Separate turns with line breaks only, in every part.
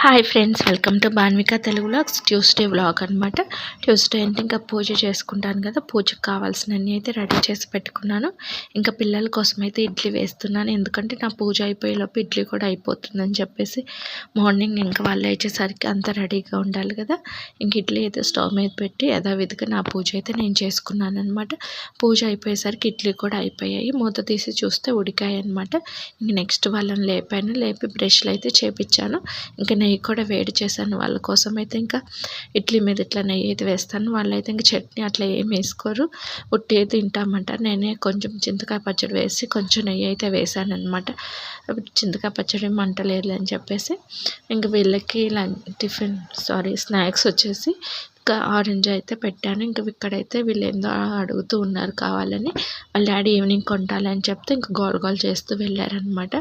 Hi friends, welcome to Banvika Telugu vlogs. Tuesday vlog అనమాట. Tuesday అంటే ఇంకా పూజ చేసుకుంటాను కదా, పూజకు కావాల్సినవన్నీ అయితే రెడీ చేసి పెట్టుకున్నాను. ఇంకా పిల్లల కోసం అయితే ఇడ్లీ వేస్తున్నాను, ఎందుకంటే నా పూజ అయిపోయేలోపు ఇడ్లీ కూడా అయిపోతుందని చెప్పేసి మార్నింగ్ ఇంకా వాళ్ళు లేచేసరికి అంతా రెడీగా ఉండాలి కదా. ఇంక ఇడ్లీ అయితే స్టవ్ మీద పెట్టి యథావిధిగా నా పూజ అయితే నేను చేసుకున్నాను అనమాట. పూజ అయిపోయేసరికి ఇడ్లీ కూడా అయిపోయాయి. మూత తీసి చూస్తే ఉడికాయి అనమాట. ఇంక నెక్స్ట్ వాళ్ళని లేపి బ్రష్లు అయితే చేపించాను. ఇంకా నెయ్యి కూడా వేడి చేశాను వాళ్ళ కోసం. అయితే ఇంకా ఇడ్లీ మీద ఇట్లా నెయ్యి అయితే వేస్తాను. వాళ్ళైతే ఇంకా చట్నీ అట్లా ఏం వేసుకోరు, ఉట్టి తింటామంటారు. నేనే కొంచెం చింతకాయ పచ్చడి వేసి కొంచెం నెయ్యి అయితే వేసాను అనమాట. చింతకాయ పచ్చడి మంటలేదు అని చెప్పేసి ఇంకా వీళ్ళకి స్నాక్స్ వచ్చేసి ఇంకా ఆరెంజ్ అయితే పెట్టాను. ఇంకా ఇక్కడైతే వీళ్ళు ఏందో అడుగుతూ ఉన్నారు కావాలని. వాళ్ళ డాడీ ఈవినింగ్ కొంటాలి అని చెప్తే ఇంకా గోల్ చేస్తూ వెళ్ళారనమాట.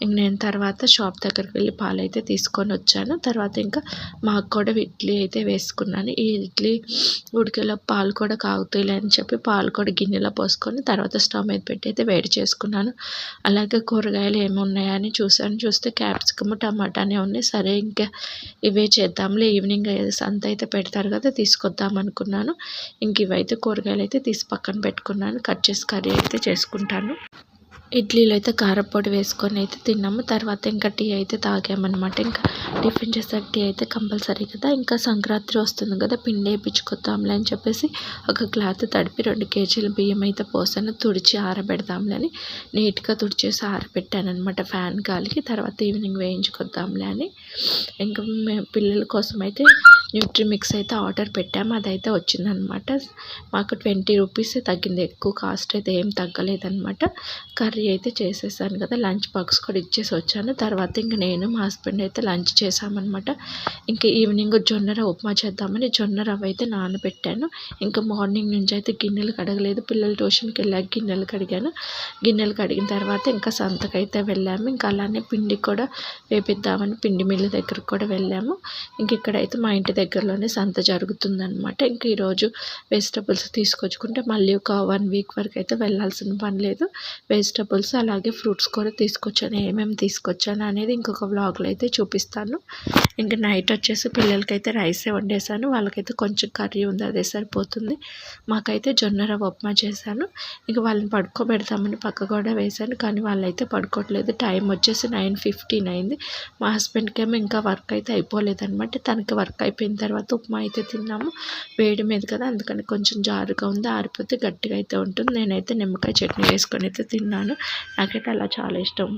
ఇంక నేను తర్వాత షాప్ దగ్గరికి వెళ్ళి పాలు అయితే తీసుకొని వచ్చాను. తర్వాత ఇంకా మాకు కూడా ఇడ్లీ అయితే వేసుకున్నాను. ఈ ఇడ్లీ ఉడికేలో పాలు కూడా కాగుతాయిలే అని చెప్పి పాలు కూడా గిన్నెలో పోసుకొని తర్వాత స్టవ్ మీద పెట్టి అయితే వేడి చేసుకున్నాను. అలాగే కూరగాయలు ఏమున్నాయని చూస్తే క్యాప్సికమ్, టమాటానే ఉన్నాయి. సరే ఇంకా ఇవే చేద్దాంలే, ఈవినింగ్ సంత అయితే పెడతారు కదా, తీసుకొద్దాం అనుకున్నాను. ఇంక ఇవైతే కూరగాయలు అయితే తీసి పక్కన పెట్టుకున్నాను. కట్ చేసి కర్రీ అయితే చేసుకుంటాను. ఇడ్లీలో అయితే కారపొడి వేసుకొని అయితే తిన్నాము. తర్వాత ఇంకా టీ అయితే తాగామన్నమాట. ఇంకా టిఫిన్ చేసాక టీ అయితే కంపల్సరీ కదా. ఇంకా సంక్రాంతి వస్తుంది కదా, పిండి వేయించుకొద్దాంలే అని చెప్పేసి ఒక క్లాత్ తడిపి 2 కేజీల బియ్యం అయితే పోసాను. తుడిచి ఆరబెడదాంలే అని నీట్గా తుడిచేసి ఆరబెట్టాను అనమాట ఫ్యాన్ గాలికి. తర్వాత ఈవినింగ్ వేయించుకొద్దాంలే అని ఇంకా పిల్లల కోసం అయితే న్యూట్రీమిక్స్ అయితే ఆర్డర్ పెట్టాము. అదైతే వచ్చిందనమాట. మాకు 20 రూపీసే తగ్గింది, ఎక్కువ కాస్ట్ అయితే ఏం తగ్గలేదన్నమాట. కర్రీ అయితే చేసేసాను కదా, లంచ్ బాక్స్ కూడా ఇచ్చేసి వచ్చాను. తర్వాత ఇంకా నేను మా హస్బెండ్ అయితే లంచ్ చేసామన్నమాట. ఇంకా ఈవినింగ్ జొన్న రవ్వ ఉప్మా చేద్దామని జొన్న రవ్వ అయితే నానబెట్టాను. ఇంకా మార్నింగ్ నుంచి అయితే గిన్నెలు కడగలేదు, పిల్లలు ట్యూషన్కి వెళ్ళాక గిన్నెలు కడిగాను. గిన్నెలు కడిగిన తర్వాత ఇంకా సంతకైతే వెళ్ళాము. ఇంకా అలానే పిండి కూడా వేపిద్దామని పిండి మిల్లు దగ్గరకు కూడా వెళ్ళాము. ఇంక ఇక్కడైతే మా ఇంటి దగ్గరలోనే సంత జరుగుతుందన్నమాట. ఇంక ఈరోజు వెజిటబుల్స్ తీసుకొచ్చుకుంటే మళ్ళీ ఒక 1 వీక్ వరకు అయితే వెళ్ళాల్సిన పని లేదు. వెజిటబుల్స్ అలాగే ఫ్రూట్స్ కూడా తీసుకొచ్చాను. ఏమేమి తీసుకొచ్చాను అనేది ఇంకొక వ్లాగ్లో అయితే చూపిస్తాను. ఇంకా నైట్ వచ్చేసి పిల్లలకైతే రైసే వండేసాను. వాళ్ళకైతే కొంచెం కర్రీ ఉంది, అదే సరిపోతుంది. మాకైతే జొన్న రవ్వ ఉప్మా చేశాను. ఇంక వాళ్ళని పడుకోబెడతామని పక్క కూడా వేశాను, కానీ వాళ్ళైతే పడుకోవట్లేదు. టైం వచ్చేసి 9:15 అయింది. మా హస్బెండ్కి ఏమో ఇంకా వర్క్ అయితే అయిపోలేదన్నమాట. తనకి వర్క్ అయిపోయిన తర్వాత ఉప్మా అయితే తిన్నాము. వేడి మీద కదా, అందుకని కొంచెం జారుగా ఉంది. ఆరిపోతే గట్టిగా అయితే ఉంటుంది. నేనైతే నిమ్మకాయ చట్నీ వేసుకొని అయితే తిన్నాను. నాకైతే అలా చాలా ఇష్టం.